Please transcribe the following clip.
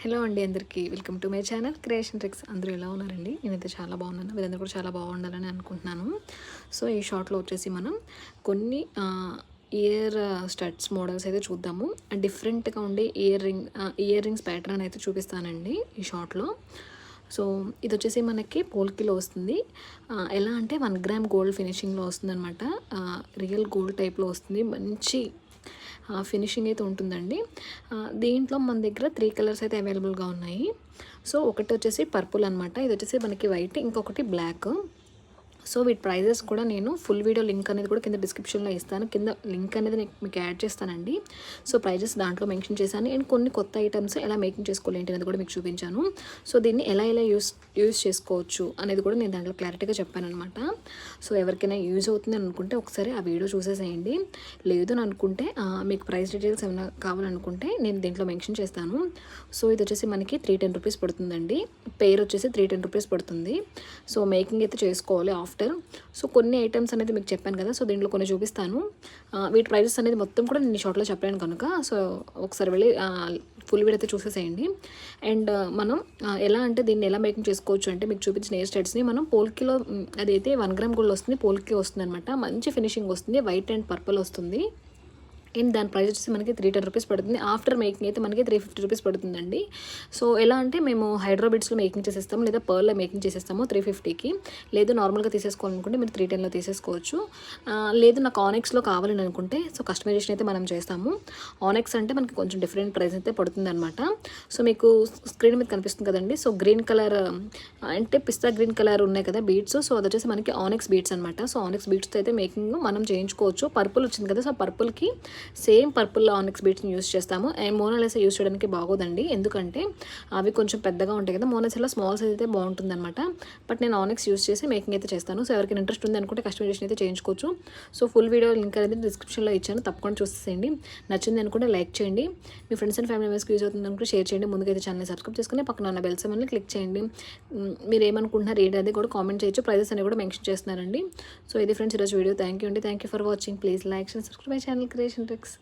Hello అండి అందరికీ welcome to my channel creation tricks. అందరూ ఎలా ఉన్నారండి? నేనైతే చాలా బాగున్నాను. మీరందరూ కూడా చాలా బాగుండాలని అనుకుంటున్నాను. సో ఈ షార్ట్లో వచ్చేసి మనం కొన్ని ఇయర్ స్టడ్స్ మోడల్స్ అయితే చూద్దాము. డిఫరెంట్గా ఉండే ఇయర్ రింగ్స్ ప్యాటర్న్ అయితే చూపిస్తానండి ఈ షార్ట్లో. సో ఇది వచ్చేసి మనకి పోల్కిలో వస్తుంది. ఎలా అంటే 1 గ్రామ్ గోల్డ్ ఫినిషింగ్లో వస్తుంది అనమాట. రియల్ గోల్డ్ టైప్లో వస్తుంది. మంచి ఫినిషింగ్ అయితే ఉంటుందండి. దీంట్లో మన దగ్గర 3 కలర్స్ అయితే అవైలబుల్గా ఉన్నాయి. సో ఒకటి వచ్చేసి పర్పుల్ అనమాట, ఇది వచ్చేసి మనకి వైట్, ఇంకొకటి బ్లాక్. సో వీటి ప్రైజెస్ కూడా నేను ఫుల్ వీడియో లింక్ అనేది కూడా కింద డిస్క్రిప్షన్లో ఇస్తాను. కింద లింక్ అనేది మీకు యాడ్ చేస్తానండి. సో ప్రైజెస్ దాంట్లో మెన్షన్ చేశాను. అండ్ కొన్ని కొత్త ఐటమ్స్ ఎలా మేకింగ్ చేసుకోవాలి ఏంటి అనేది కూడా మీకు చూపించాను. సో దీన్ని ఎలా యూస్ చేసుకోవచ్చు అనేది కూడా నేను దాంట్లో క్లారిటీగా చెప్పాను అనమాట. సో ఎవరికైనా యూజ్ అవుతుంది అనుకుంటే ఒకసారి ఆ వీడియో చూసేసేయండి. లేదు అని అనుకుంటే మీకు ప్రైస్ డీటెయిల్స్ ఏమైనా కావాలనుకుంటే నేను దీంట్లో మెన్షన్ చేస్తాను. సో ఇది వచ్చేసి మనకి 310 రూపీస్ పడుతుందండి. పేరు వచ్చేసి 310 రూపీస్ పడుతుంది. సో మేకింగ్ అయితే చేసుకోవాలి ఆఫ్టర్. సో కొన్ని ఐటమ్స్ అనేది మీకు చెప్పాను కదా, సో దీంట్లో కొన్ని చూపిస్తాను. వీటి ప్రైజెస్ అనేది మొత్తం కూడా నేను షార్ట్లో చెప్పాను కనుక సో ఒకసారి వెళ్ళి ఫుల్ వీడియో అయితే చూసేసేయండి. అండ్ మనం ఎలా అంటే దీన్ని ఎలా మేకింగ్ చేసుకోవచ్చు అంటే మీకు చూపించిన హెయిర్ స్టైల్స్ని మనం పోల్కిలో అదైతే 1 గ్రామ్ గోల్డ్ వస్తుంది, పోల్కి వస్తుంది అనమాట. మంచి ఫినిషింగ్ వస్తుంది, వైట్ అండ్ పర్పుల్ వస్తుంది. అండ్ దాని ప్రైస్ వచ్చేసి మనకి 310 రూపీస్ పడుతుంది. ఆఫ్టర్ మేకింగ్ అయితే మనకి 350 రూపీస్ పడుతుందండి. సో ఎలా అంటే మేము హైదరాబాద్స్లో మేకింగ్ చేసేస్తాము, లేదా పర్ల్లో మేకింగ్ చేసేస్తాము 350కి. లేదు నార్మల్గా తీసేసుకోవాలనుకుంటే మీరు 310లో తీసేసుకోవచ్చు. లేదు నాకు ఆనెక్స్లో కావాలని అనుకుంటే సో కస్టమైజేషన్ అయితే మనం చేస్తాము. ఆనెక్స్ అంటే మనకి కొంచెం డిఫరెంట్ ప్రైస్ అయితే పడుతుంది అనమాట. సో మీకు స్క్రీన్ మీద కనిపిస్తుంది కదండి. సో గ్రీన్ కలర్ అంటే పిస్తా గ్రీన్ కలర్ ఉన్నాయి కదా బీడ్స్. సో అది వచ్చేసి మనకి ఆనెక్స్ బీడ్స్ అనమాట. సో ఆనెక్స్ బీడ్స్తో అయితే మేకింగ్ మనం చేయించుకోవచ్చు. పర్పుల్ వచ్చింది కదా, సో పర్పుల్కి సేమ్ పర్పుల్ ఆనెక్స్ బీడ్స్ని యూస్ చేస్తాము. అండ్ మోనాలిసా యూస్ చేయడానికి బాగోదండి, ఎందుకంటే అవి కొంచెం పెద్దగా ఉంటాయి కదా. మోనాలిసాలో స్మాల్ సైజ్ అయితే బాగుంటుంది అనమాట. బట్ నేను ఆనెక్స్ యూస్ చేసి మేకింగ్ అయితే చేస్తాను. సో ఎవరికైనా ఇంట్రెస్ట్ ఉంది అనుకుంటే కస్టమైజేషన్ అయితే చేయించుకోవచ్చు. సో ఫుల్ వీడియో లింక్ అనేది డిస్క్రిప్షన్లో ఇచ్చాను, తప్పకుండా చూసేసేయండి. నచ్చింది అనుకుంటే లైక్ చేయండి, మీ ఫ్రెండ్స్ అండ్ ఫ్యామిలీ మెంబర్స్కి యూజ్ అవుతుంది అనుకుంటే షేర్ చేయండి. ముందుకైతే ఛానల్ సబ్స్క్రైబ్ చేసుకుని పక్కన ఉన్న బెల్ సింబల్ని క్లిక్ చేయండి. మీరు ఏమనుకుంటున్నారు ఏంటి అది కూడా కామెంట్ చేయొచ్చు. ప్రైజెస్ అనేవి కూడా మెన్షన్ చేస్తున్నారండి. సో ఇది ఫ్రెండ్స్ ఈరోజు video. Thank you for watching. Please like and subscribe my channel creation tricks.